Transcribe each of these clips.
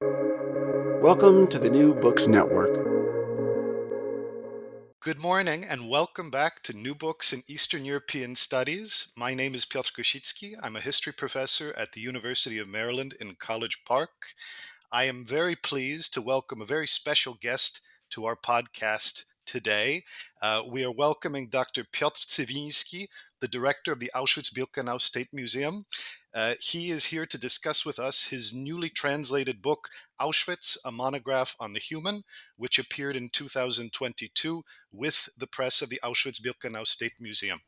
Welcome to the New Books Network. Good morning and welcome back to New Books in Eastern European Studies. My name is Piotr M.A. I'm a history professor at the University of Maryland in College Park. I am very pleased to welcome a very special guest to our podcast today. We are welcoming Dr. Piotr Cywiński, the director of the Auschwitz-Birkenau State Museum. He is here to discuss with us his newly translated book, Auschwitz, a Monograph on the Human, which appeared in 2022 with the press of the Auschwitz-Birkenau State Museum.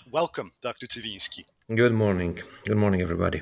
Welcome, Dr. Cywiński. Good morning. Good morning, everybody.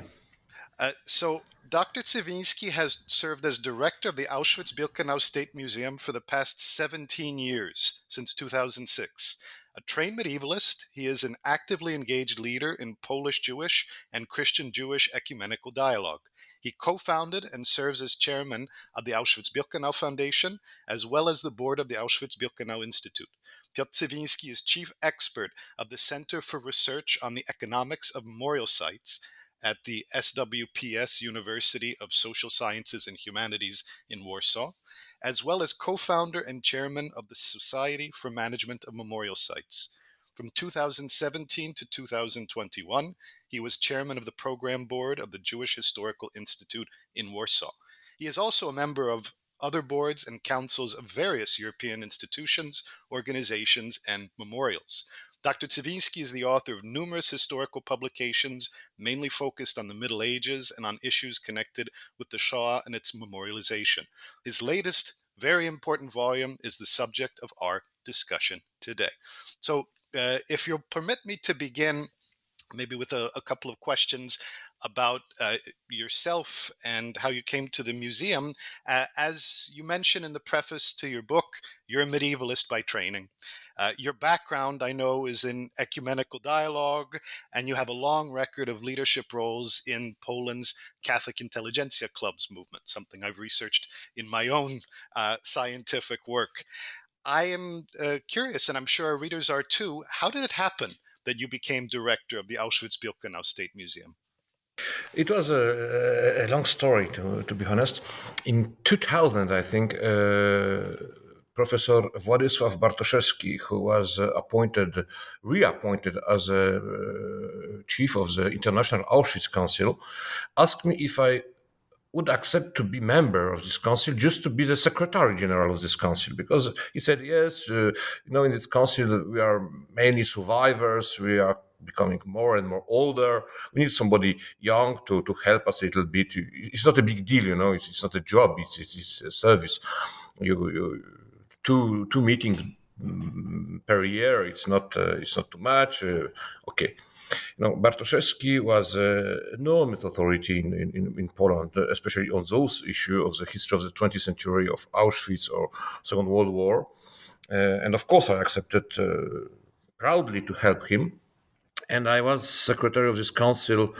So Dr. Cywiński has served as director of the Auschwitz-Birkenau State Museum for the past 17 years, since 2006. A trained medievalist, he is an actively engaged leader in Polish-Jewish and Christian-Jewish ecumenical dialogue. He co-founded and serves as chairman of the Auschwitz-Birkenau Foundation, as well as the board of the Auschwitz-Birkenau Institute. Piotr Cywiński is chief expert of the Center for Research on the Economics of Memorial Sites at the SWPS University of Social Sciences and Humanities in Warsaw, as well as co-founder and chairman of the Society for Management of Memorial Sites. From 2017 to 2021, he was chairman of the program board of the Jewish Historical Institute in Warsaw. He is also a member of other boards and councils of various European institutions, organizations, and memorials. Dr. Cywiński is the author of numerous historical publications, mainly focused on the Middle Ages and on issues connected with the Shoah and its memorialization. His latest, very important volume is the subject of our discussion today. So, if you'll permit me to begin maybe with a couple of questions about yourself and how you came to the museum. As you mentioned in the preface to your book, you're a medievalist by training. Your background, I know, is in ecumenical dialogue, and you have a long record of leadership roles in Poland's Catholic Intelligentsia Clubs movement, something I've researched in my own scientific work. I am curious, and I'm sure our readers are too, how did it happen that you became director of the Auschwitz-Birkenau State Museum? It was a long story, to be honest. In 2000, I think, Professor Władysław Bartoszewski, who was reappointed as chief of the International Auschwitz Council, asked me if I would accept to be member of this council, just to be the secretary general of this council, because he said, yes, in this council we are mainly survivors, we are becoming more and more older, we need somebody young to help us a little bit. It's not a big deal, it's not a job, it's a service. You two meetings per year, it's not too much. Okay. Bartoszewski was an enormous authority in Poland, especially on those issues of the history of the 20th century, of Auschwitz or Second World War. And of course, I accepted proudly to help him. And I was secretary of this council.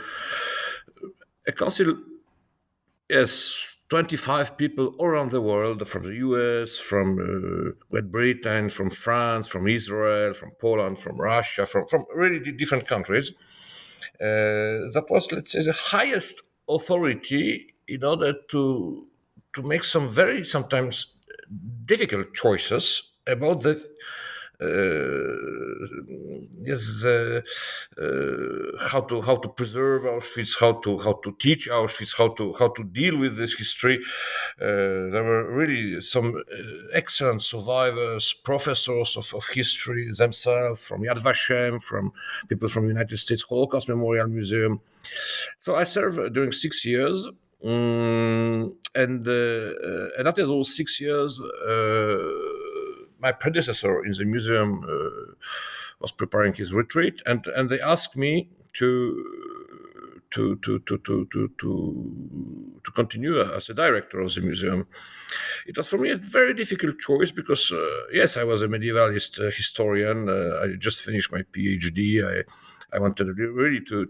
A council, yes, 25 people all around the world, from the US, from Great Britain, from France, from Israel, from Poland, from Russia, from really different countries. That was, let's say, the highest authority in order to make some very sometimes difficult choices about the how to preserve Auschwitz, how to teach Auschwitz, how to deal with this history. There were really some excellent survivors, professors of history themselves, from Yad Vashem, from people from the United States Holocaust Memorial Museum. So I served during 6 years. And after those 6 years, my predecessor in the museum was preparing his retreat, and they asked me to continue as a director of the museum. It was for me a very difficult choice because, yes, I was a medievalist historian. I just finished my PhD. I wanted really to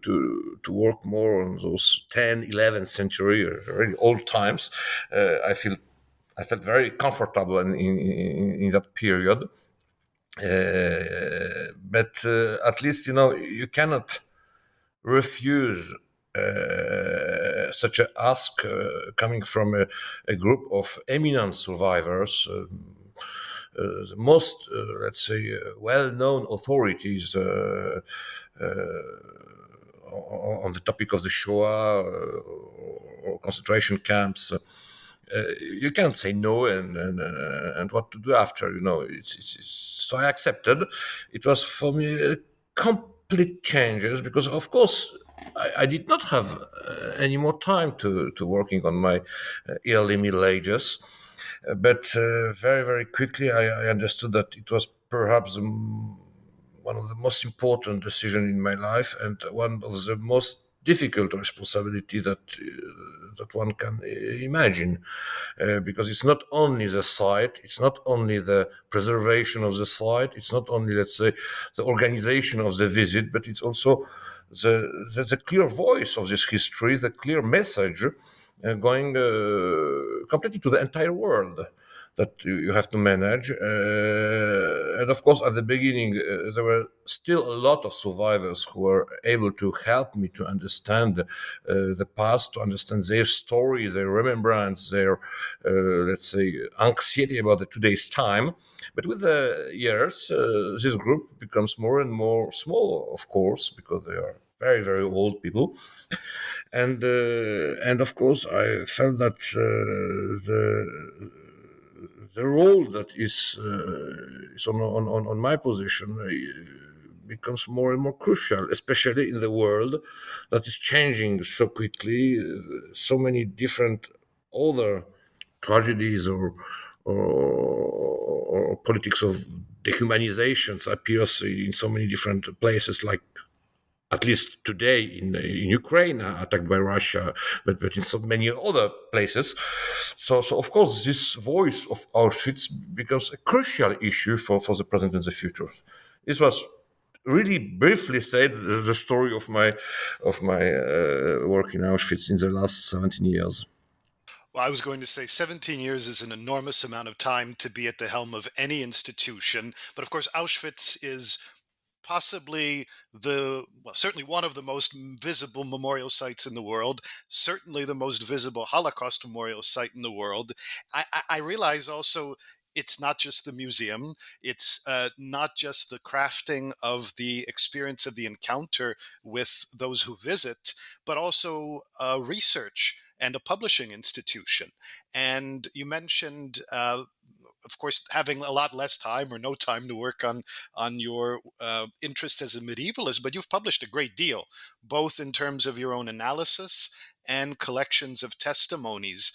work more on those 10th, 11th century, really old times. I felt very comfortable in that period. But at least, you cannot refuse such a ask coming from a group of eminent survivors, the most, let's say, well-known authorities on the topic of the Shoah or concentration camps. You can't say no and what to do after. So I accepted. It was for me a complete changes because, of course, I did not have any more time to working on my early Middle Ages. But very, very quickly, I understood that it was perhaps one of the most important decisions in my life and one of the most difficult responsibility that one can imagine, because it's not only the site, it's not only the preservation of the site, it's not only, let's say, the organization of the visit, but it's also the clear voice of this history, the clear message going completely to the entire world that you have to manage. And of course, at the beginning, there were still a lot of survivors who were able to help me to understand the past, to understand their story, their remembrance, their, let's say, anxiety about the today's time. But with the years, this group becomes more and more small, of course, because they are very, very old people. And of course, I felt that the role that is on my position becomes more and more crucial, especially in the world that is changing so quickly. So many different other tragedies or politics of dehumanizations appears in so many different places, like at least today in Ukraine, attacked by Russia, but in so many other places. So of course, this voice of Auschwitz becomes a crucial issue for the present and the future. This was really briefly said the story of my work in Auschwitz in the last 17 years. Well, I was going to say 17 years is an enormous amount of time to be at the helm of any institution. But of course, Auschwitz is possibly certainly one of the most visible memorial sites in the world, certainly the most visible Holocaust memorial site in the world. I realize also it's not just the museum, it's not just the crafting of the experience of the encounter with those who visit, but also research and a publishing institution. And you mentioned of course, having a lot less time or no time to work on your interest as a medievalist, but you've published a great deal, both in terms of your own analysis and collections of testimonies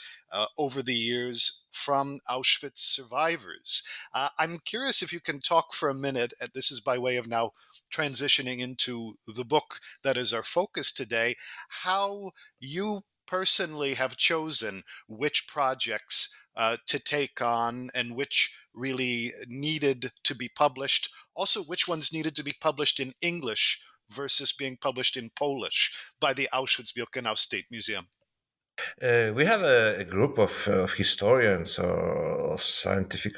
over the years from Auschwitz survivors. I'm curious if you can talk for a minute, this is by way of now transitioning into the book that is our focus today, how you personally have chosen which projects to take on and which really needed to be published. Also, which ones needed to be published in English versus being published in Polish by the Auschwitz-Birkenau State Museum. We have a group of historians or scientific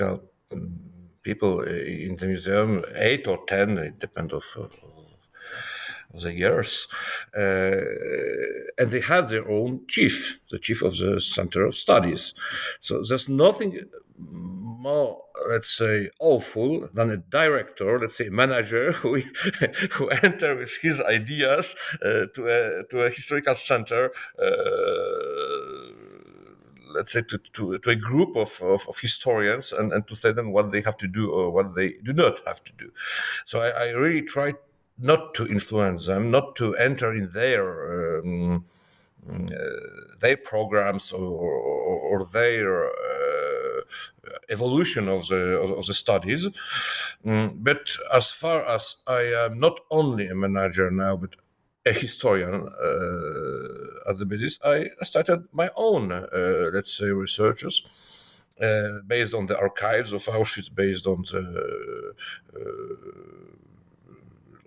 people in the museum, 8 or 10, it depends of the years, and they have their own chief, the chief of the Center of Studies. So there's nothing more, let's say, awful than a director, let's say, manager who who enter with his ideas to a historical center. Let's say to a group of historians and to say them what they have to do or what they do not have to do. So I really try not to influence them, not to enter in their programs or their evolution of the studies. But as far as I am not only a manager now, but a historian at the basis, I started my own, let's say, researches. Based on the archives of Auschwitz, based on the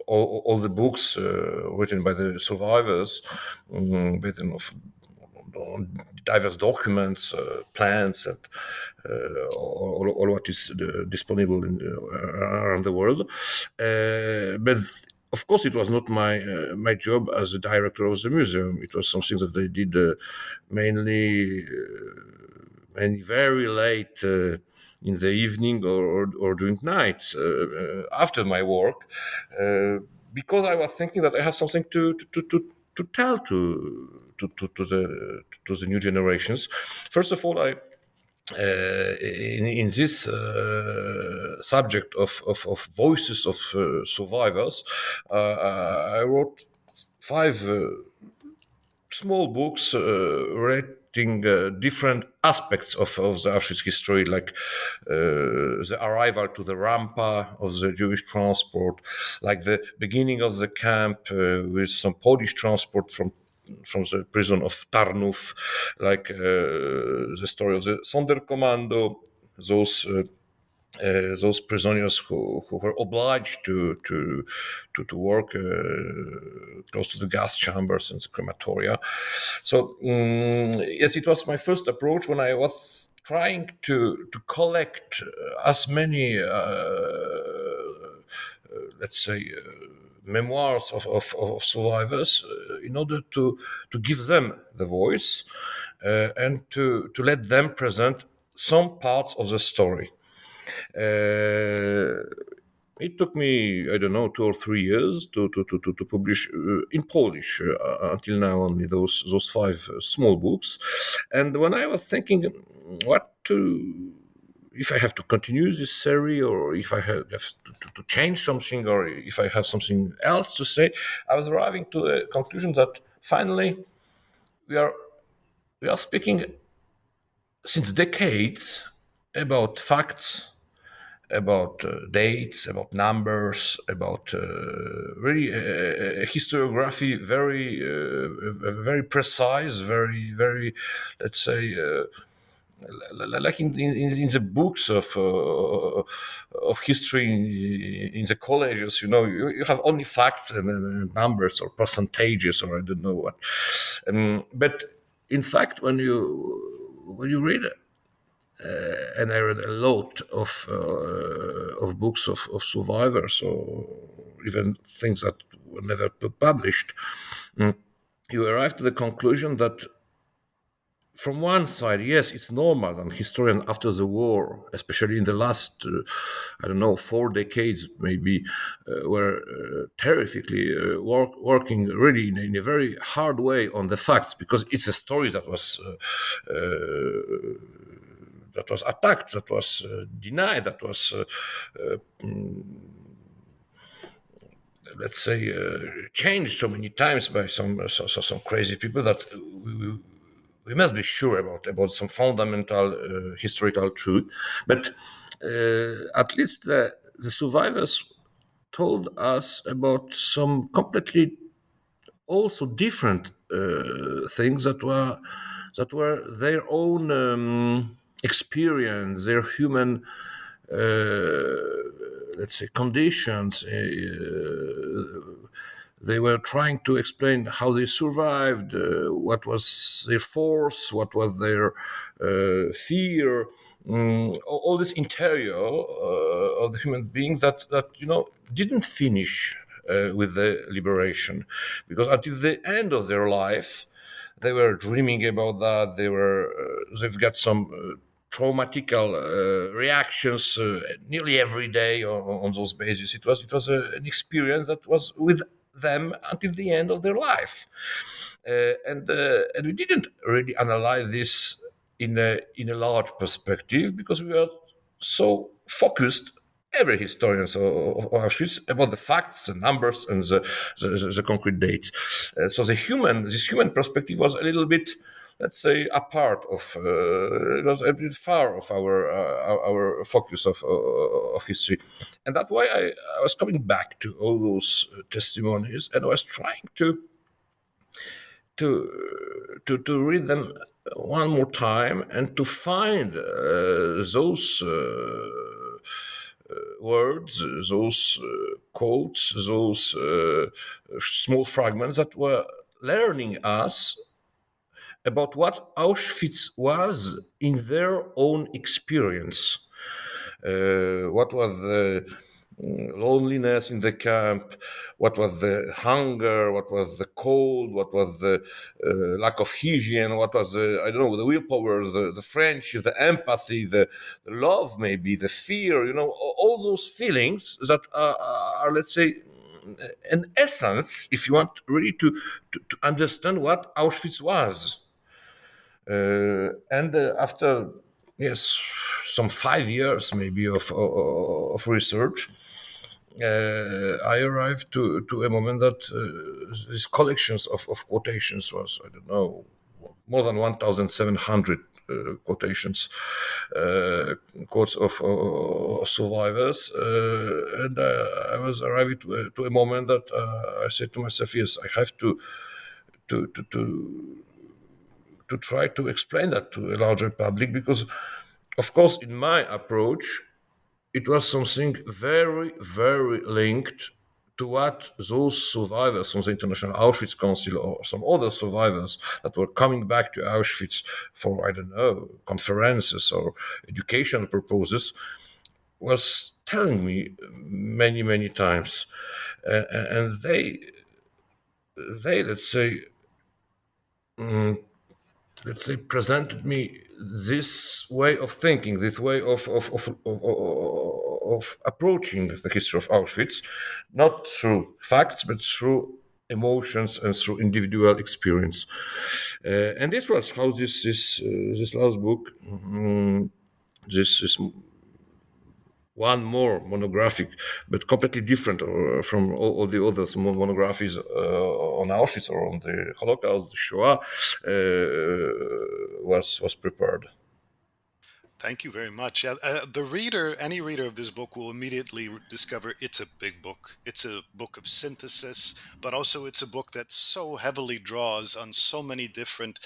all the books written by the survivors, based on diverse documents, plans, and all what is disponible around the world. But of course, it was not my job as a director of the museum. It was something that I did mainly and very late in the evening or during nights after my work, because I was thinking that I have something to tell to the new generations. First of all, I in this subject of voices of survivors, I wrote 5 small books rating different aspects of the Auschwitz history, like the arrival to the Rampa of the Jewish transport, like the beginning of the camp with some Polish transport from the prison of Tarnów, like the story of the Sonderkommando, those prisoners who were obliged to work close to the gas chambers and the crematoria. So yes, it was my first approach when I was trying to collect as many let's say memoirs of survivors in order to give them the voice and to let them present some parts of the story. It took me, I don't know, 2 or 3 years to publish in Polish until now only those 5 small books. And when I was thinking what to, if I have to continue this series or if I have to change something or if I have something else to say, I was arriving to the conclusion that finally we are speaking since decades about facts, about dates, about numbers, about really historiography, very precise, very, let's say, like in the books of history in the colleges, you have only facts and numbers or percentages or I don't know what. But in fact, when you read and I read a lot of books of survivors or even things that were never published, you arrive to the conclusion that from one side, yes, it's normal that historians after the war, especially in the last, 4 decades maybe, were terrifically working really in a very hard way on the facts, because it's a story that was attacked, that was denied, that was, let's say, changed so many times by some crazy people that we must be sure about some fundamental historical truth. But at least the survivors told us about some completely also different things that were their own experience, their human, let's say, conditions. They were trying to explain how they survived, what was their force, what was their fear, all this interior of the human beings that didn't finish with the liberation, because until the end of their life they were dreaming about that. They've got some traumatical reactions nearly every day on those bases. It was an experience that was with them until the end of their life, and we didn't really analyze this in a large perspective because we were so focused. Every historian of Auschwitz about the facts, the numbers, and the concrete dates. So this human perspective was a little bit, let's say, apart of. It was a bit far of our focus of history, and that's why I was coming back to all those testimonies, and I was trying to read them one more time and to find those. Words, those quotes, those small fragments that were learning us about what Auschwitz was in their own experience. What was loneliness in the camp, what was the hunger, what was the cold, what was the lack of hygiene, what was the, I don't know, the willpower, the friendship, the empathy, the love, maybe the fear, all those feelings that are, let's say, an essence, if you want really to understand what Auschwitz was. And after, yes, some 5 years maybe of research, I arrived to a moment that these collections of quotations was, I don't know, more than 1,700 quotations, quotes of survivors, and I was arriving to a moment that I said to myself, yes, I have to to to to try to explain that to a larger public, because, of course, in my approach, it was something very, very linked to what those survivors from the International Auschwitz Council or some other survivors that were coming back to Auschwitz for, I don't know, conferences or educational purposes, was telling me many, many times. And they let's say, presented me this way of thinking, this way of approaching the history of Auschwitz, not through facts, but through emotions and through individual experience. And this was how this last book, this one more monographic, but completely different from all the others monographies on Auschwitz or on the Holocaust, the Shoah, was prepared. Thank you very much. Any reader of this book will immediately discover it's a big book. It's a book of synthesis, but also it's a book that so heavily draws on so many different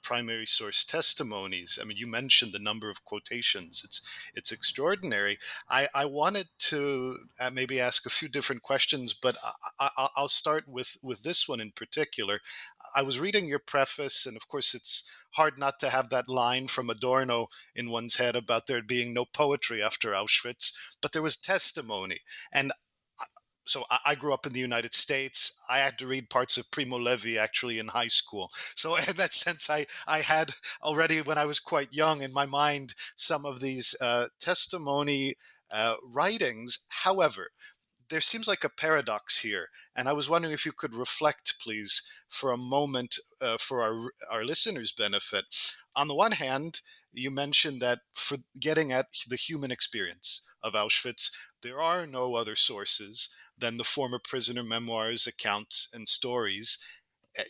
primary source testimonies. I mean, you mentioned the number of quotations. It's extraordinary. I wanted to maybe ask a few different questions, but I'll start with this one in particular. I was reading your preface, and of course, it's hard not to have that line from Adorno in one's head about there being no poetry after Auschwitz, but there was testimony. And so I grew up in the United States. I had to read parts of Primo Levi actually in high school. So in that sense, I had already, when I was quite young, in my mind, some of these testimony writings. However, there seems like a paradox here. And I was wondering if you could reflect, please, for a moment for our listeners' benefit. On the one hand, you mentioned that for getting at the human experience of Auschwitz, there are no other sources than the former prisoner memoirs, accounts, and stories.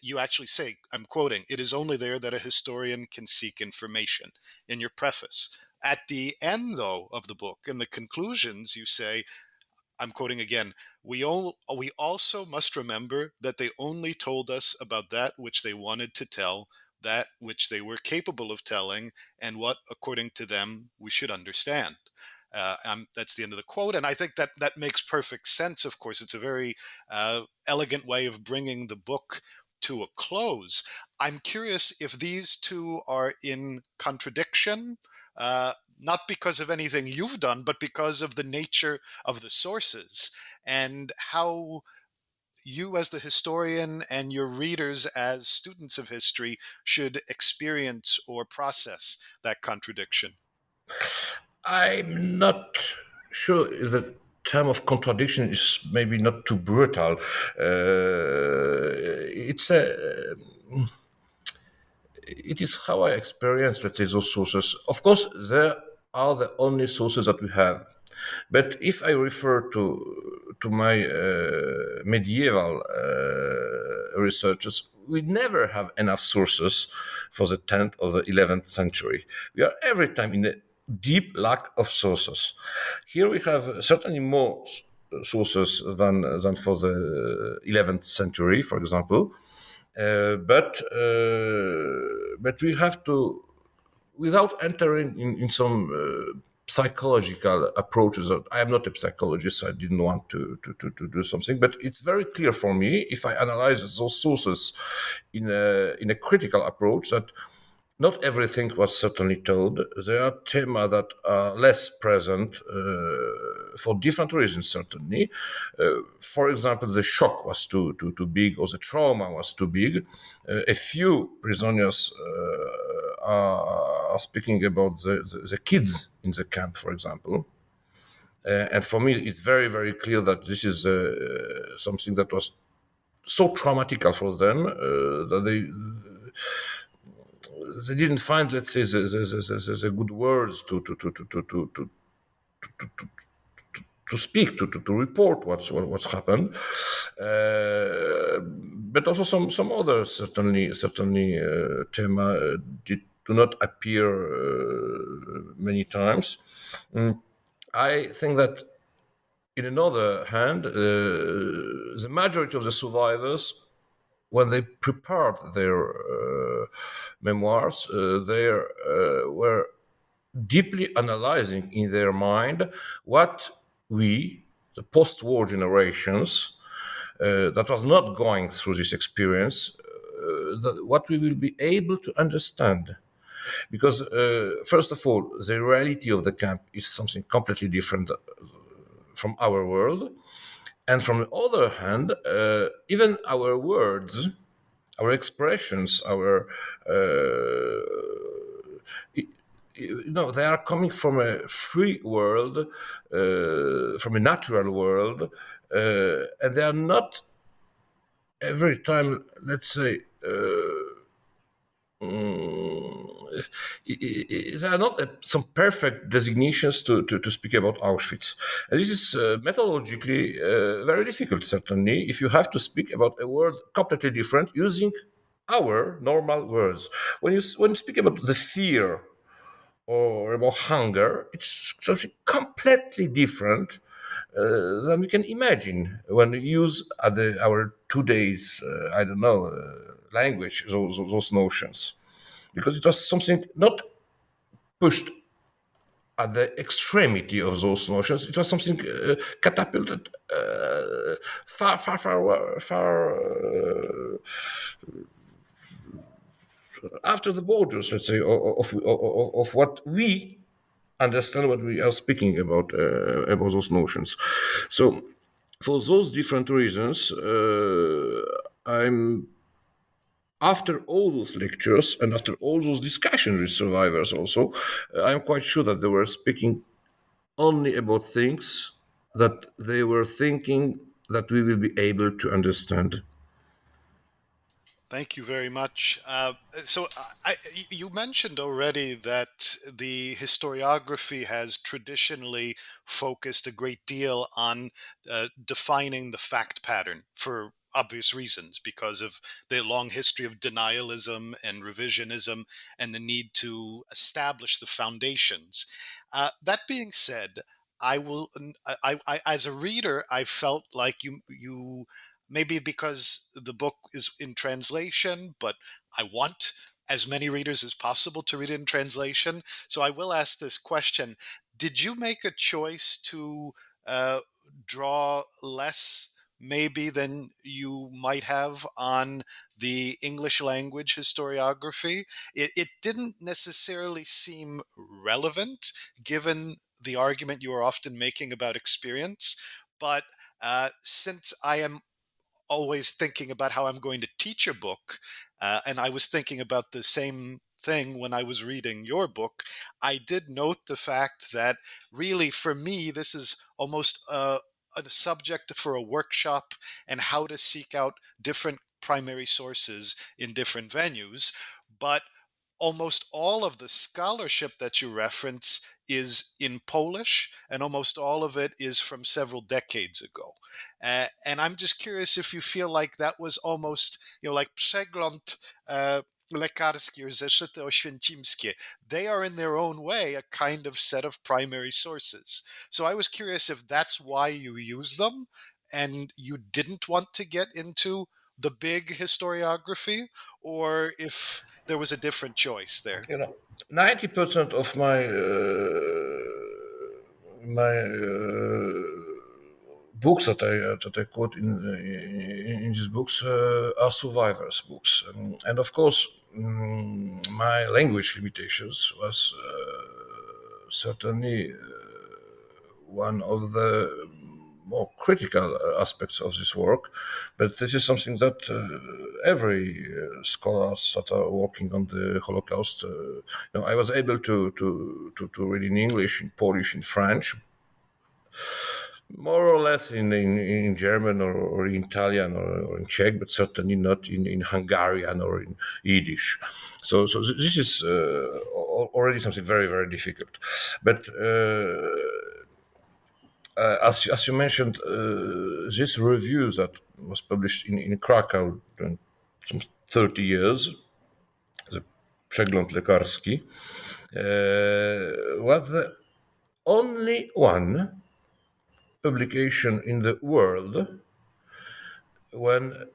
You actually say, I'm quoting, "It is only there that a historian can seek information," in your preface. At the end, though, of the book, in the conclusions, you say, I'm quoting again, we also must remember that they only told us about that which they wanted to tell, that which they were capable of telling, and what, according to them, we should understand. That's the end of the quote. And I think that makes perfect sense. Of course, it's a very elegant way of bringing the book to a close. I'm curious if these two are in contradiction, not because of anything you've done, but because of the nature of the sources, and how you as the historian and your readers as students of history should experience or process that contradiction. I'm not sure if the term of contradiction is maybe not too brutal. It is how I experience, let's say, those sources. Of course, they are the only sources that we have. But if I refer to my medieval researches, we never have enough sources for the 10th or the 11th century. We are every time in a deep lack of sources. Here we have certainly more sources than for the 11th century, for example. But we have to, without entering in some psychological approaches. I am not a psychologist. I didn't want to do something, but it's very clear for me if I analyze those sources in a critical approach that not everything was certainly told. There are themes that are less present for different reasons, certainly. For example, the shock was too big, or the trauma was too big. A few prisoners are speaking about the kids in the camp, for example. And for me, it's very, very clear that this is something that was so traumatical for them that they didn't find, let's say, the good words to speak, to report what's happened. But also some others certainly thema do not appear many times. I think that, in another hand, the majority of the survivors, when they prepared their memoirs, they were deeply analyzing in their mind what we, the post-war generations, that was not going through this experience, what we will be able to understand. Because, first of all, the reality of the camp is something completely different from our world. And from the other hand, even our words, our expressions, they are coming from a free world, from a natural world, and they are not every time, let's say, there are not some perfect designations to speak about Auschwitz. And this is methodologically very difficult, certainly, if you have to speak about a word completely different using our normal words. When you speak about the fear or about hunger, it's something completely different than we can imagine when we use our today's, language, those notions. Because it was something not pushed at the extremity of those notions. It was something catapulted far after the borders, let's say, of what we understand when we are speaking about those notions. So, for those different reasons, I'm after all those lectures and after all those discussions with survivors also, I'm quite sure that they were speaking only about things that they were thinking that we will be able to understand. Thank you very much. You mentioned already that the historiography has traditionally focused a great deal on defining the fact pattern for obvious reasons, because of the long history of denialism and revisionism and the need to establish the foundations. That being said, as a reader, I felt like you maybe because the book is in translation, but I want as many readers as possible to read it in translation. So I will ask this question. Did you make a choice to uh, draw less maybe than you might have on the English language historiography? It didn't necessarily seem relevant given the argument you are often making about experience, but since I am always thinking about how I'm going to teach a book, and I was thinking about the same thing when I was reading your book, I did note the fact that really, for me, this is almost a subject for a workshop and how to seek out different primary sources in different venues. But almost all of the scholarship that you reference is in Polish, and almost all of it is from several decades ago. And I'm just curious if you feel like that was almost, like przegląd lekarski or zeszyty oświęcimskie. They are in their own way a kind of set of primary sources. So I was curious if that's why you use them and you didn't want to get into the big historiography, or if there was a different choice there. 90% of my books that I quote in these books are survivors books, and of course my language limitations was certainly one of the more critical aspects of this work, but this is something that every scholars that are working on the Holocaust, I was able to read in English, in Polish, in French, more or less in German or in Italian or in Czech, but certainly not in Hungarian or in Yiddish. So this is already something very, very difficult. But as you mentioned, this review that was published in Krakow during some 30 years, the Przegląd Lekarski, was the only one publication in the world when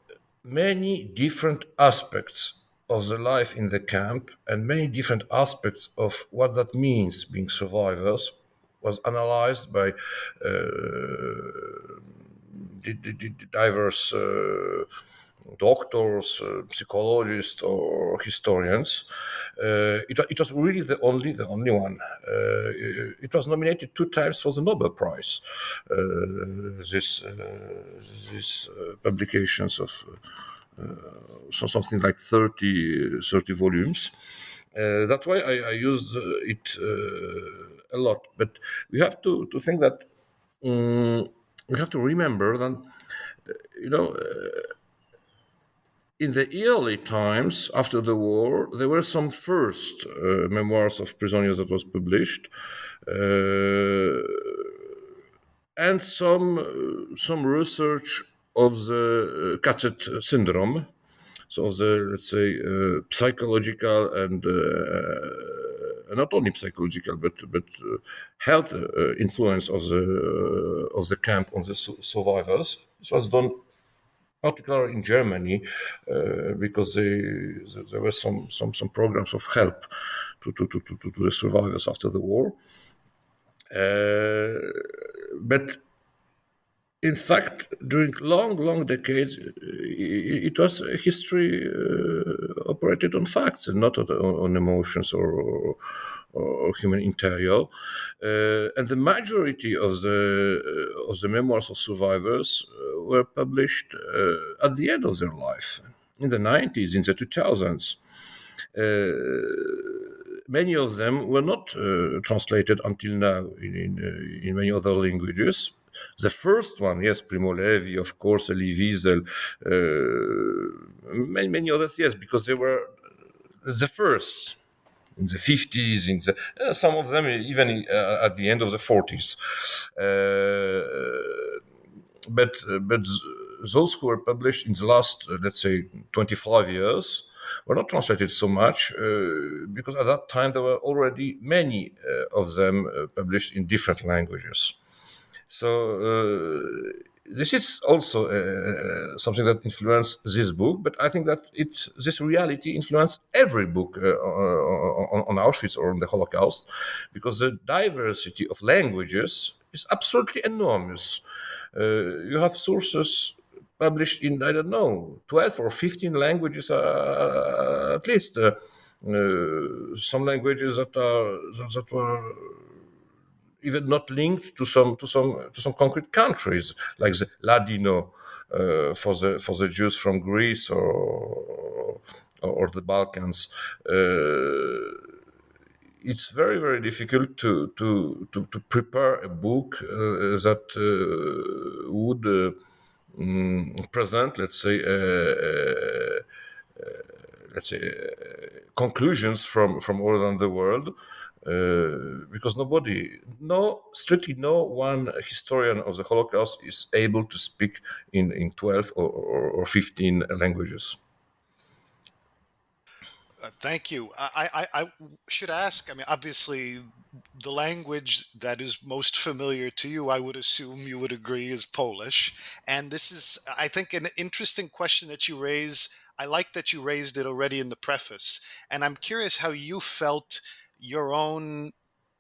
many different aspects of the life in the camp and many different aspects of what that means being survivors was analyzed by diverse doctors, psychologists, or historians. It was really the only one. It was nominated 2 times for the Nobel Prize. This publications of something like 30 volumes. That's why I use it a lot. But we have to think that we have to remember that in the early times after the war, there were some first memoirs of prisoners that was published, and some research of the cassette syndrome, so of the, let's say, psychological and not only psychological but health influence of the camp on the survivors. This was done particularly in Germany, because there were some programs of help to the survivors after the war. But in fact, during long decades, it was a history operated on facts and not on emotions or human interior. And the majority of the memoirs of survivors were published at the end of their life, in the 90s, in the 2000s. Many of them were not translated until now in many other languages. The first one, yes, Primo, Levi, of course, Elie, Wiesel, many others, yes, because they were the first in the 50s, some of them even at the end of the 40s. But those who were published in the last, let's say, 25 years were not translated so much, because at that time there were already many of them published in different languages. So this is also something that influenced this book, but I think that this reality influenced every book on Auschwitz or on the Holocaust, because the diversity of languages is absolutely enormous. You have sources published in, I don't know, 12 or 15 languages at least. Some languages that were even not linked to some concrete countries, like the Ladino for the Jews from Greece or the Balkans. It's very, very difficult to prepare a book that would present, let's say, conclusions from all around the world. Because strictly no one historian of the Holocaust is able to speak in 12 or 15 languages. Thank you. I should ask, I mean, obviously, the language that is most familiar to you, I would assume you would agree, is Polish. And this is, I think, an interesting question that you raise. I like that you raised it already in the preface. And I'm curious how you felt your own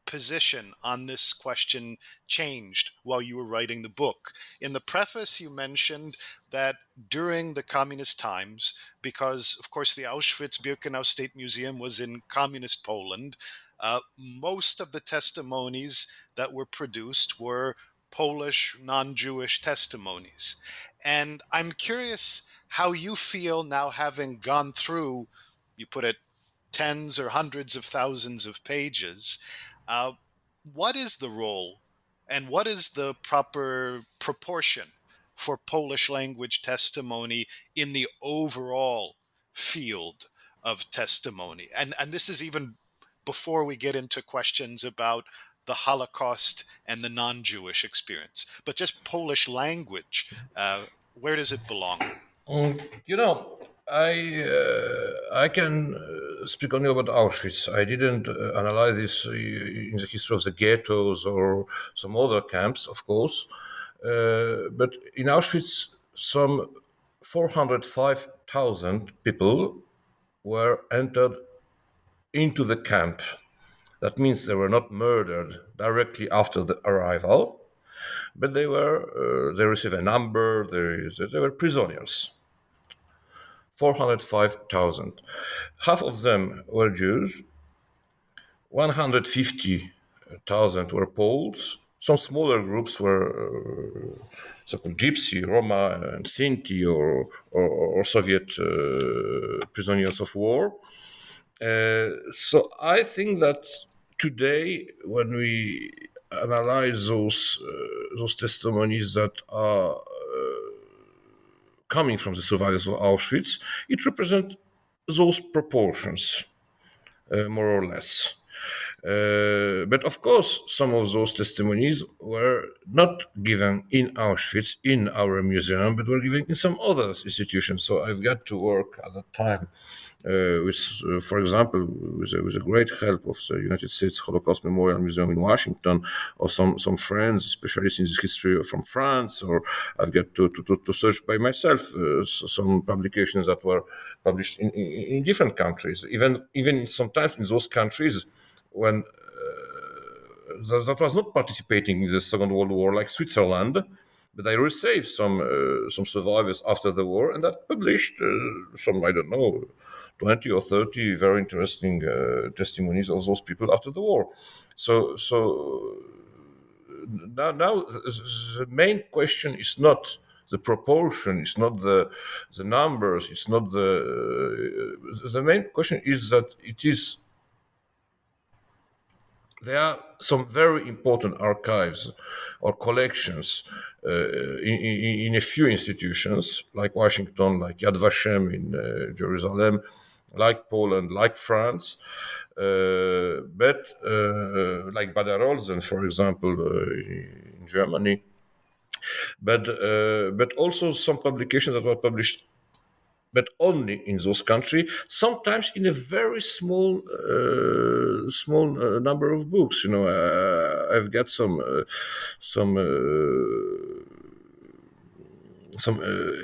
position on this question changed while you were writing the book? In the preface, you mentioned that during the communist times, because, of course, the Auschwitz-Birkenau State Museum was in communist Poland, most of the testimonies that were produced were Polish, non-Jewish testimonies. And I'm curious how you feel now, having gone through, you put it, tens or hundreds of thousands of pages. Uh, what is the role and what is the proper proportion for Polish language testimony in the overall field of testimony? And this is even before we get into questions about the Holocaust and the non-Jewish experience, but just Polish language. Where does it belong? You know, I can speak only about Auschwitz. I didn't analyze this in the history of the ghettos or some other camps, of course. But in Auschwitz, some 405,000 people were entered into the camp. That means they were not murdered directly after the arrival, but they received a number. They were prisoners. 405,000. Half of them were Jews, 150,000 were Poles. Some smaller groups were so-called Gypsy, Roma, and Sinti, or Soviet prisoners of war. So I think that today, when we analyze those testimonies that are coming from the survivors of Auschwitz, it represents those proportions, more or less. But of course, some of those testimonies were not given in Auschwitz, in our museum, but were given in some other institutions. So I've got to work at that time for example, with a great help of the United States Holocaust Memorial Museum in Washington, or some friends, specialists in this history from France, or I've got to search by myself some publications that were published in different countries, even sometimes in those countries when that was not participating in the Second World War, like Switzerland. But I received some survivors after the war, and that published some, I don't know, 20 or 30 very interesting testimonies of those people after the war. So now the main question is not the proportion, it's not the numbers, it's not the main question is that there are some very important archives or collections in a few institutions, like Washington, like Yad Vashem in Jerusalem, like Poland, like France, but like Bad Olsen, for example, in Germany. But also some publications that were published, but only in those countries. Sometimes in a very small number of books. You know, I've got some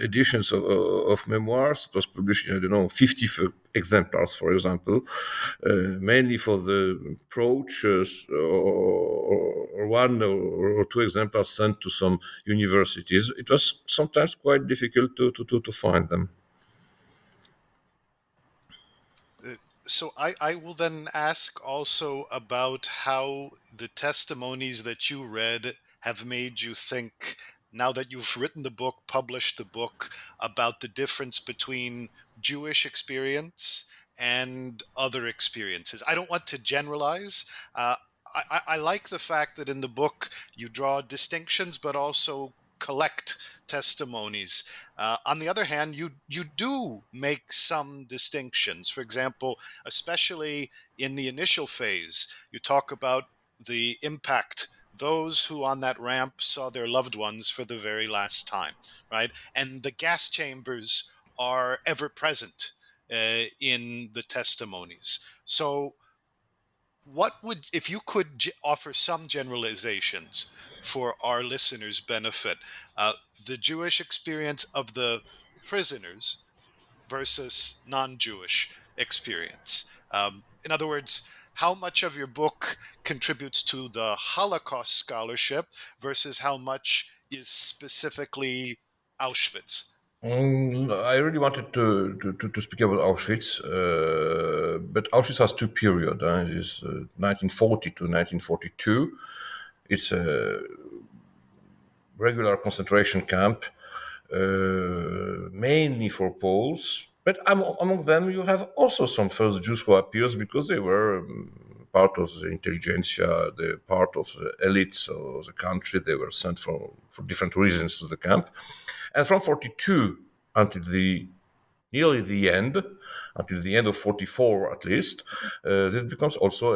editions of memoirs. It was published, I don't know, 50 exemplars, for example, mainly for the approaches, or one or two exemplars sent to some universities. It was sometimes quite difficult to find them. So I will then ask also about how the testimonies that you read have made you think, now that you've written the book, published the book, about the difference between Jewish experience and other experiences. I don't want to generalize. I like the fact that in the book you draw distinctions, but also collect testimonies. On the other hand, you do make some distinctions. For example, especially in the initial phase, you talk about the impact, those who on that ramp saw their loved ones for the very last time, right? And the gas chambers are ever present in the testimonies. So what would, if you could offer some generalizations for our listeners' benefit, the Jewish experience of the prisoners versus non-Jewish experience? In other words, how much of your book contributes to the Holocaust scholarship versus how much is specifically Auschwitz? I really wanted to speak about Auschwitz, but Auschwitz has two periods. It's 1940 to 1942. It's a regular concentration camp, mainly for Poles. But among them, you have also some first Jews who appears because they were part of the intelligentsia, the part of the elites of the country. They were sent for different reasons to the camp. And from 42 until nearly the end, until the end of 44 at least, this becomes also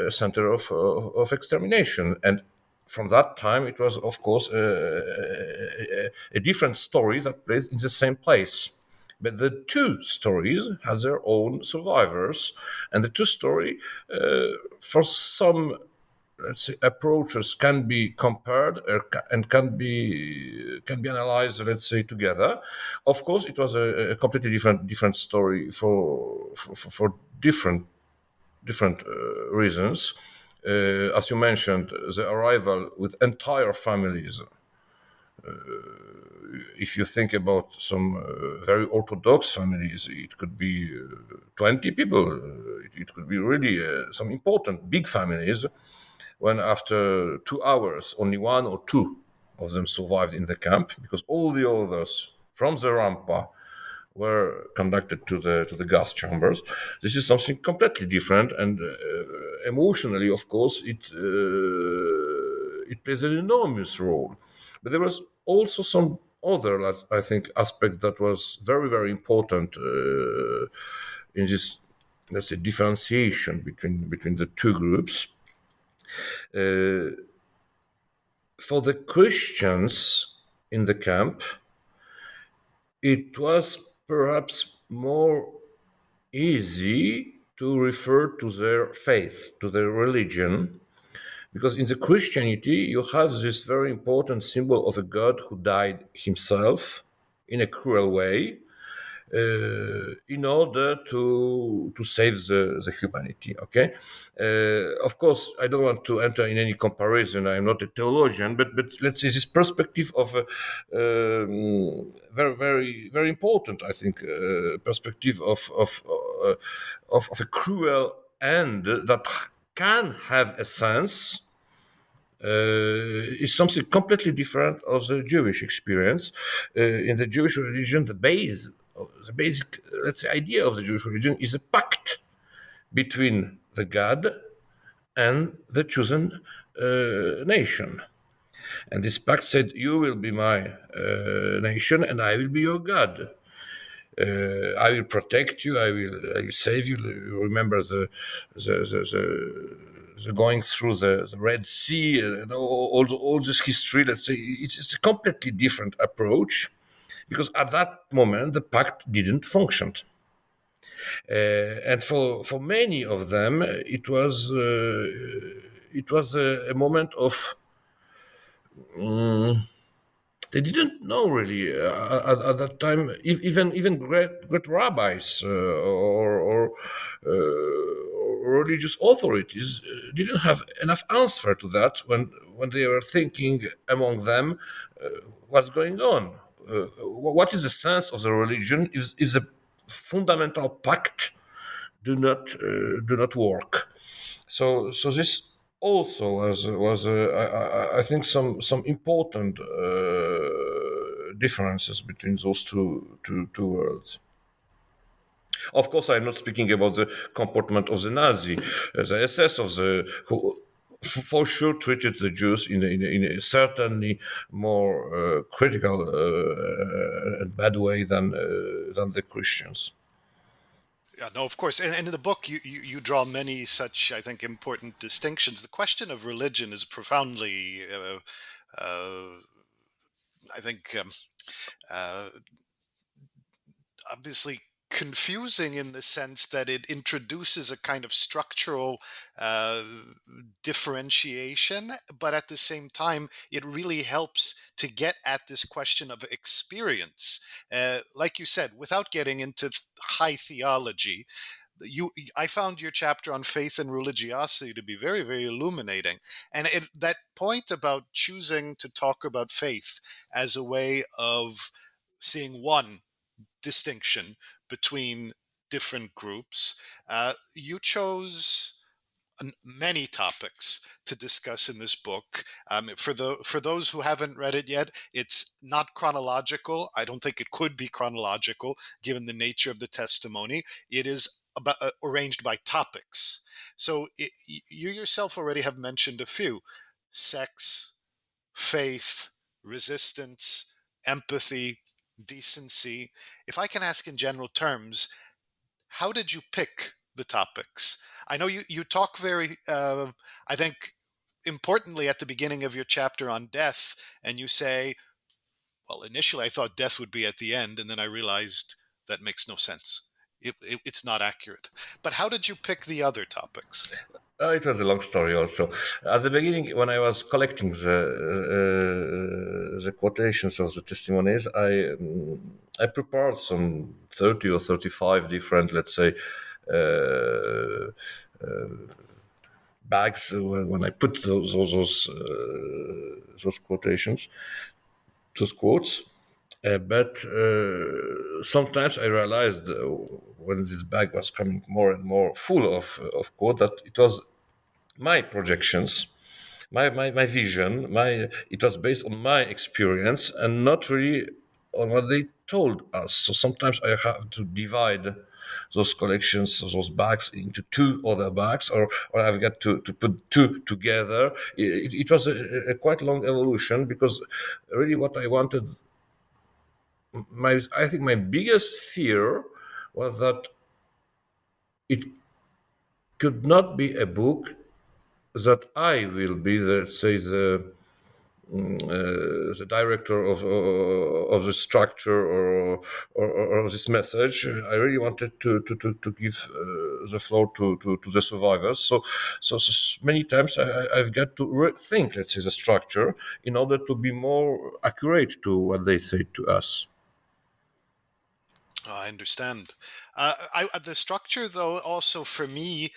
a center of extermination. And from that time, it was, of course, a different story that plays in the same place. But the two stories have their own survivors, and the two story, for some, let's say, approaches can be compared and can be analyzed, let's say, together. Of course, it was a completely different story for different reasons. As you mentioned, the arrival with entire families. If you think about some very orthodox families, it could be 20 people. It could be really some important big families. When after 2 hours, only one or two of them survived in the camp, because all the others from the Rampa were conducted to the gas chambers. This is something completely different, and emotionally, of course, it plays an enormous role. But there was also some other, I think, aspect that was very, very important in this, let's say, differentiation between the two groups. For the Christians in the camp, it was perhaps more easy to refer to their faith, to their religion, because in the Christianity you have this very important symbol of a God who died himself in a cruel way, in order to save the humanity. Okay, of course, I don't want to enter in any comparison. I am not a theologian, but let's say this perspective of a very, very, very important, I think, perspective of a cruel end that can have a sense, is something completely different of the Jewish experience. In the Jewish religion, the basic, let's say, idea of the Jewish religion is a pact between the God and the chosen nation. And this pact said, "You will be my nation, and I will be your God. I will protect you. I will save you." You remember the going through the Red Sea and all this history. Let's say it's a completely different approach, because at that moment the pact didn't function, and for many of them it was a moment of. They didn't know really at that time. Even great rabbis or religious authorities didn't have enough answer to that when they were thinking among them, what's going on. What is the sense of the religion? Is a fundamental pact do not work. So this also was I think some important differences between those two worlds. Of course, I'm not speaking about the comportment of the Nazi, the SS of the who for sure treated the Jews in a certainly more critical and bad way than the Christians. Yeah, no, of course. And in the book, you draw many such, I think, important distinctions. The question of religion is profoundly, I think, obviously confusing in the sense that it introduces a kind of structural differentiation, but at the same time, it really helps to get at this question of experience. Like you said, without getting into high theology, I found your chapter on faith and religiosity to be very, very illuminating. And that point about choosing to talk about faith as a way of seeing one distinction between different groups, you chose many topics to discuss in this book. For those who haven't read it yet, it's not chronological. I don't think it could be chronological given the nature of the testimony. It is arranged by topics. So you yourself already have mentioned a few: sex, faith, resistance, empathy, decency. If I can ask in general terms, how did you pick the topics? I know you talk very, I think, importantly at the beginning of your chapter on death, and you say, well, initially I thought death would be at the end, and then I realized that makes no sense. It's not accurate. But how did you pick the other topics? It was a long story also. At the beginning, when I was collecting the quotations of the testimonies, I prepared some 30 or 35 different, let's say, bags when I put those quotations, those quotes. But sometimes I realized when this bag was coming more and more full of quotes that it was my projections, my vision, it was based on my experience and not really on what they told us. So sometimes I have to divide those collections, those bags, into two other bags, or I've got to put two together. It was a quite long evolution, because really what I wanted, I think my biggest fear was that it could not be a book that I will be the director of the structure or this message. I really wanted to give the floor to the survivors. So many times I've got to rethink, let's say, the structure in order to be more accurate to what they say to us. Oh, I understand. The structure, though, also for me.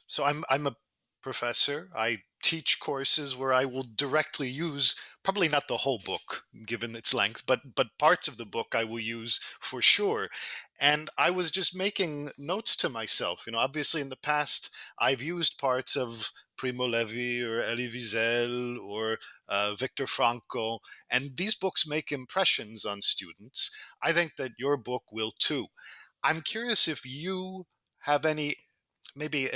So I'm a professor. I teach courses where I will directly use, probably not the whole book given its length, but parts of the book I will use for sure. And I was just making notes to myself. Obviously in the past I've used parts of Primo Levi or Elie Wiesel or Viktor Frankl, and these books make impressions on students. I think that your book will too. I'm curious if you have any maybe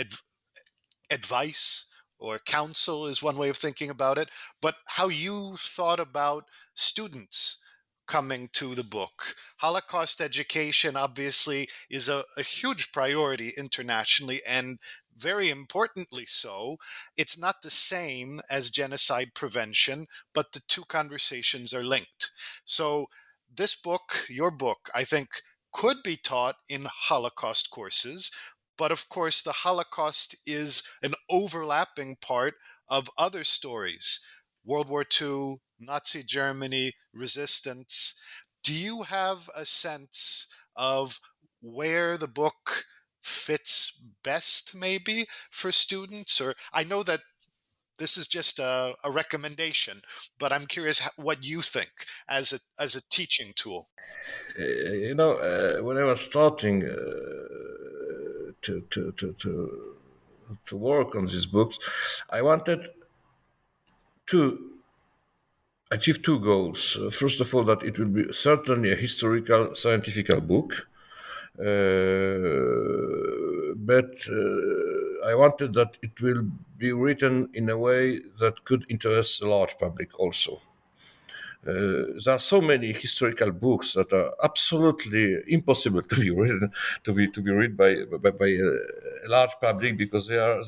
advice or counsel is one way of thinking about it, but how you thought about students coming to the book. Holocaust education obviously is a huge priority internationally, and very importantly so. It's not the same as genocide prevention, but the two conversations are linked. So this book, your book, I think could be taught in Holocaust courses, but of course, the Holocaust is an overlapping part of other stories: World War II, Nazi Germany, resistance. Do you have a sense of where the book fits best, maybe, for students? Or I know that this is just a recommendation, but I'm curious what you think as a teaching tool. When I was starting to work on these books, I wanted to achieve two goals. First of all, that it will be certainly a historical, scientific book, but I wanted that it will be written in a way that could interest the large public also. There are so many historical books that are absolutely impossible to be written, to be read by a large public, because they are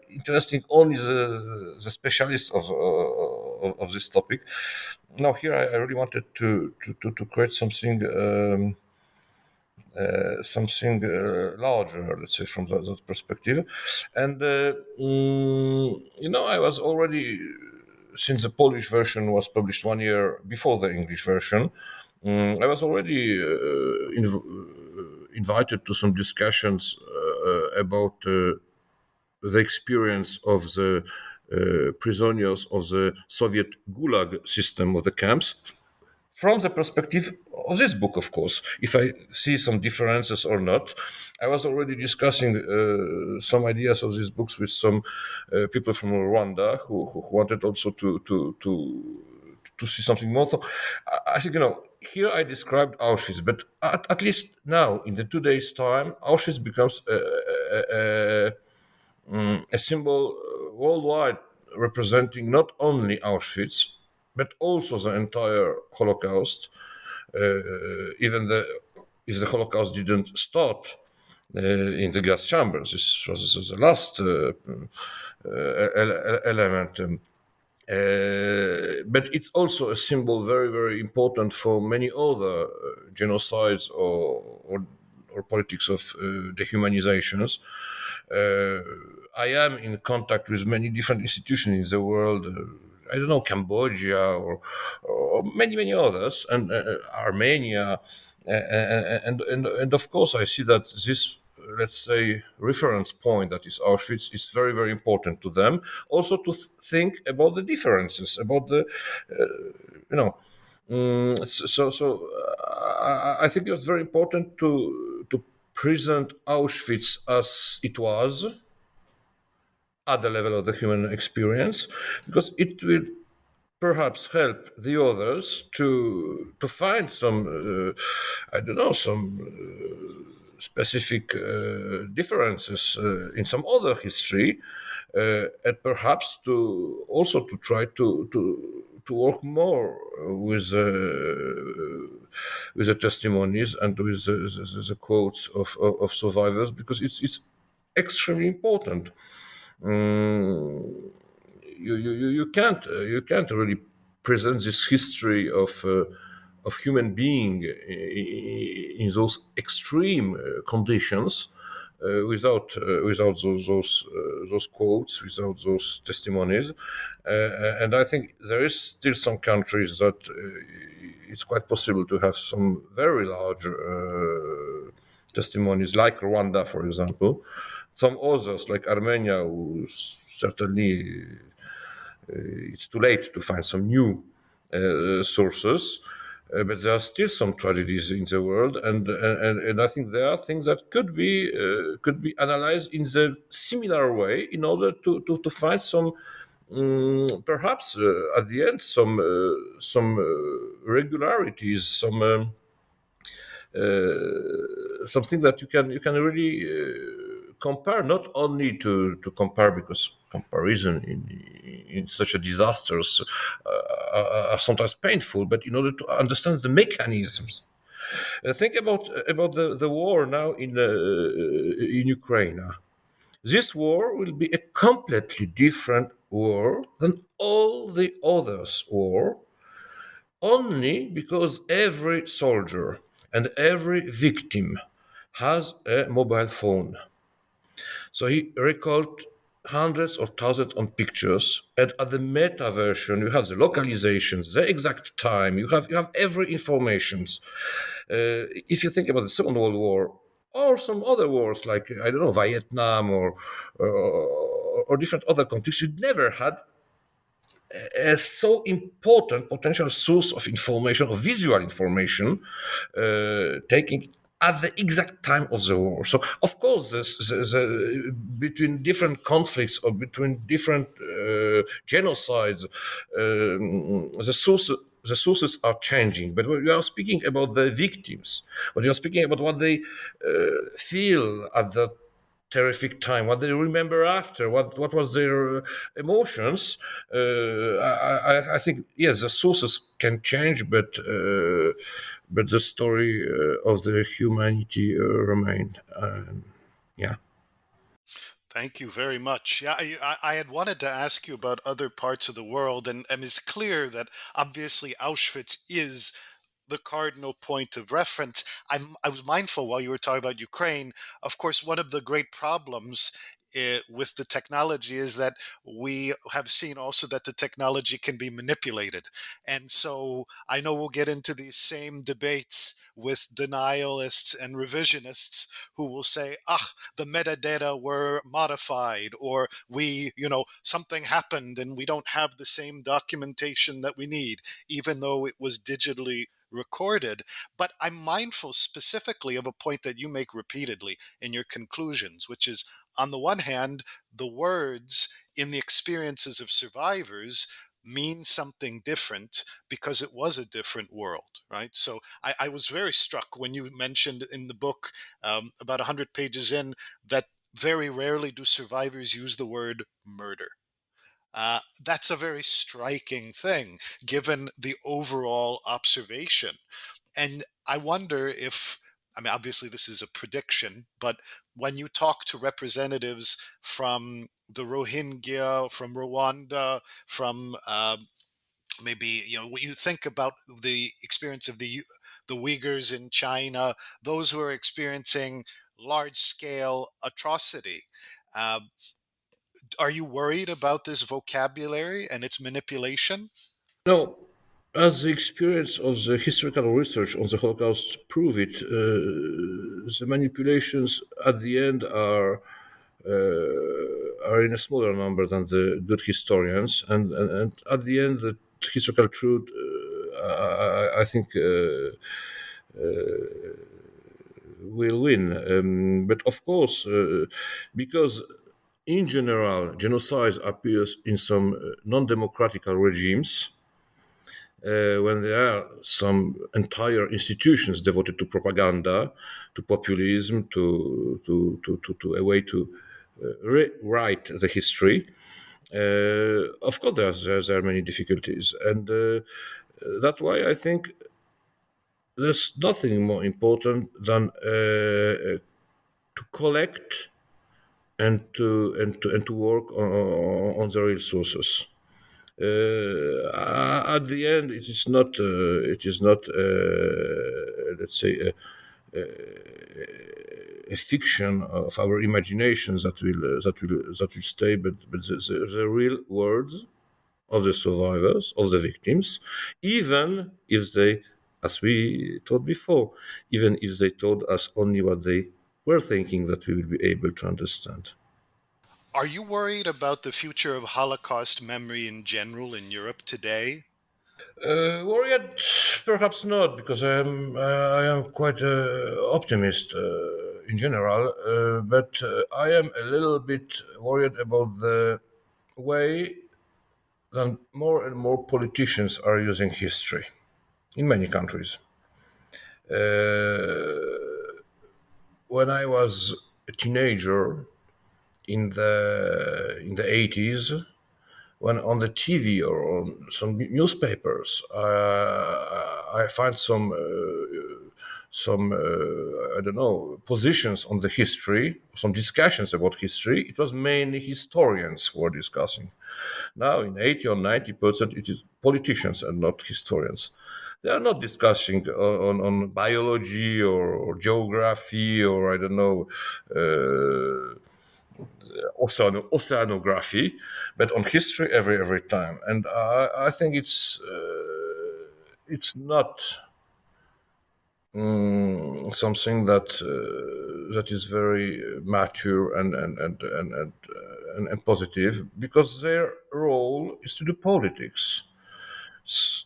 interesting only the specialists of this topic. Now here I really wanted to create something. Something larger, let's say, from that perspective. And I was already, since the Polish version was published 1 year before the English version, I was already invited to some discussions about the experience of the prisoners of the Soviet Gulag system of the camps from the perspective of this book, of course, if I see some differences or not. I was already discussing some ideas of these books with some people from Rwanda who wanted also to see something more. So I think, here I described Auschwitz, but at least now, in the 2 days' time, Auschwitz becomes a symbol worldwide representing not only Auschwitz, but also the entire Holocaust, even if the Holocaust didn't start in the gas chambers. This was the last element. But it's also a symbol very, very important for many other genocides or politics of dehumanizations. I am in contact with many different institutions in the world. I don't know, Cambodia or many, many others, and Armenia, and of course I see that this, let's say, reference point that is Auschwitz is very, very important to them. Also to think about the differences, about the, I think it was very important to present Auschwitz as it was at the level of the human experience, because it will perhaps help the others to find some I don't know, some specific differences in some other history, and perhaps to also to try to work more with the testimonies and with the quotes of survivors, because it's extremely important. You can't really present this history of human being in those extreme conditions without those quotes, without those testimonies. And I think there is still some countries that it's quite possible to have some very large testimonies, like Rwanda, for example. Some others, like Armenia, who certainly it's too late to find some new sources. But there are still some tragedies in the world, and I think there are things that could be analyzed in the similar way in order to find some perhaps at the end some regularities, something that you can really compare, not only to compare, because comparison in such a disasters are sometimes painful, but in order to understand the mechanisms. Think about the war now in Ukraine. This war will be a completely different war than all the others war, only because every soldier and every victim has a mobile phone. So he recalled hundreds of thousands of pictures, and at the meta version, you have the localizations, the exact time, you have every information. If you think about the Second World War or some other wars like, I don't know, Vietnam or different other conflicts, you never had a so important potential source of information, of visual information, taking at the exact time of the war. So, of course, between different conflicts or between different genocides, the sources are changing. But when we are speaking about the victims, when we are speaking about what they feel at the terrific time, what they remember after, what was their emotions. I think, yes, the sources can change, but the story of the humanity remain. Yeah. Thank you very much. Yeah, I had wanted to ask you about other parts of the world, and it's clear that obviously Auschwitz is the cardinal point of reference. I was mindful while you were talking about Ukraine. Of course, one of the great problems with the technology is that we have seen also that the technology can be manipulated. And so I know we'll get into these same debates with denialists and revisionists who will say, the metadata were modified, or something happened and we don't have the same documentation that we need, even though it was digitally recorded. But I'm mindful specifically of a point that you make repeatedly in your conclusions, which is, on the one hand, the words in the experiences of survivors mean something different because it was a different world, right? So I was very struck when you mentioned in the book, about 100 pages in, that very rarely do survivors use the word murder. That's a very striking thing, given the overall observation. And I wonder if, I mean, obviously this is a prediction, but when you talk to representatives from the Rohingya, from Rwanda, from maybe, when you think about the experience of the Uyghurs in China, those who are experiencing large scale atrocity, uh, are you worried about this vocabulary and its manipulation? No, as the experience of the historical research on the Holocaust prove it, the manipulations at the end are in a smaller number than the good historians, and at the end, the historical truth, I think, will win. But of course, because in general, genocide appears in some non-democratic regimes, when there are some entire institutions devoted to propaganda, to populism, to a way to rewrite the history. Of course, there are many difficulties, and that's why I think there's nothing more important than to collect and to work on the real sources. At the end, it is not let's say a fiction of our imaginations that will stay, but the real words of the survivors, of the victims, even if they, as we told before, even if they told us only what they were thinking, that we will be able to understand. Are you worried about the future of Holocaust memory in general in Europe today? Worried, perhaps not, because I am quite optimist in general, but I am a little bit worried about the way that more and more politicians are using history in many countries. When I was a teenager in the 80s, when on the TV or on some newspapers, I find some I don't know, positions on the history, some discussions about history. It was mainly historians who were discussing. Now, in 80 or 90%, it is politicians and not historians. They are not discussing on biology or geography or I don't know, oceanography, but on history every time. And I think it's not something that is very mature and positive, because their role is to do politics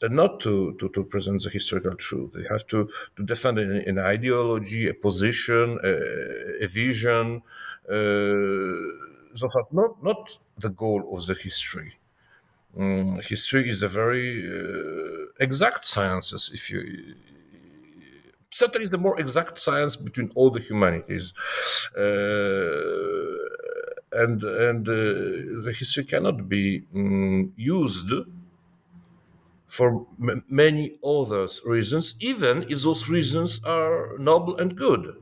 and not to present the historical truth. They have to defend an ideology, a position, a vision. Those are not the goal of the history. History is a very exact sciences. If you certainly the more exact science between all the humanities, and the history cannot be used for many other reasons, even if those reasons are noble and good.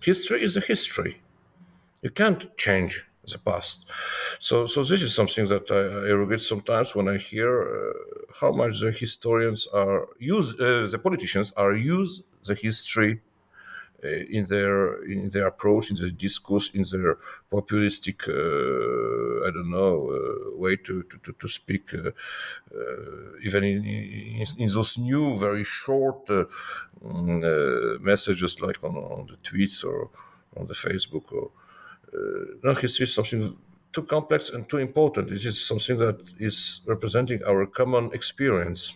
History is a history. You can't change the past. So this is something that I regret sometimes when I hear how much the historians are use, the politicians are use the history in their approach, in their discourse, in their populistic, I don't know, way to speak, even in those new very short messages like on the tweets or on the Facebook. Or no, history is something too complex and too important. It is something that is representing our common experience.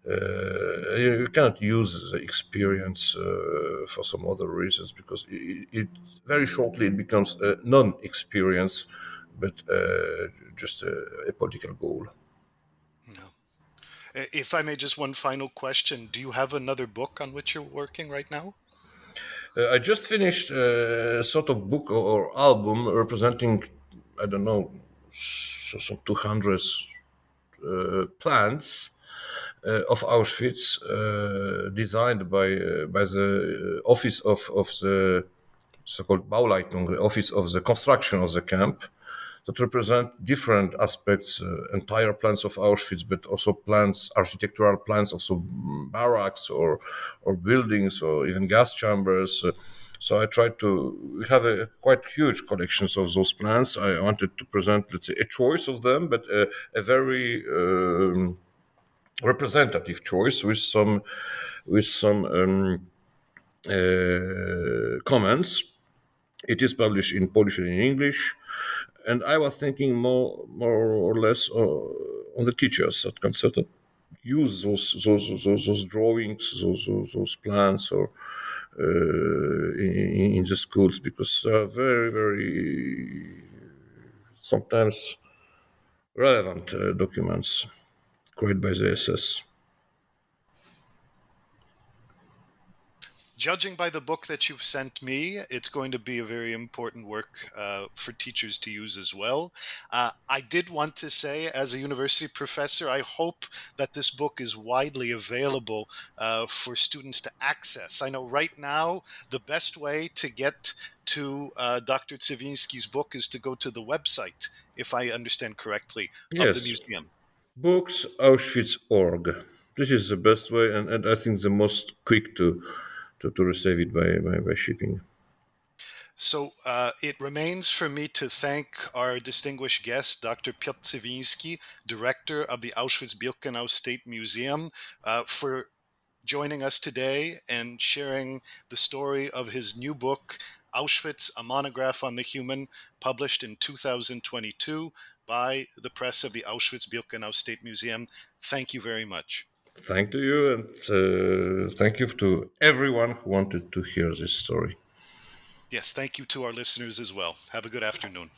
You cannot use the experience for some other reasons because it very shortly it becomes a non-experience, but just a political goal. No. If I may, just one final question. Do you have another book on which you're working right now? I just finished a sort of book or album representing, I don't know, some 200 plans of Auschwitz, designed by the office of the so-called Bauleitung, the office of the construction of the camp, that represent different aspects, entire plans of Auschwitz, but also plans, architectural plans of some barracks or buildings or even gas chambers. So I tried to we have a quite huge collections of those plans. I wanted to present, let's say, a choice of them, but a very representative choice with some comments. It is published in Polish and in English, and I was thinking more or less on the teachers that can sort of use those drawings, those plans, or in the schools because they are very very sometimes relevant documents created by the SS. Judging by the book that you've sent me, it's going to be a very important work for teachers to use as well. I did want to say, as a university professor, I hope that this book is widely available for students to access. I know right now the best way to get to Dr. Cywiński's book is to go to the website, if I understand correctly, of the Yes, museum. books Auschwitz.org. This is the best way, and I think the most quick to receive it by shipping. So it remains for me to thank our distinguished guest, Dr. Piotr Cywiński, director of the Auschwitz-Birkenau State Museum, for joining us today and sharing the story of his new book, Auschwitz, a Monograph on the Human, published in 2022 by the press of the Auschwitz-Birkenau State Museum. Thank you very much. Thank to you, and thank you to everyone who wanted to hear this story. Yes, thank you to our listeners as well. Have a good afternoon.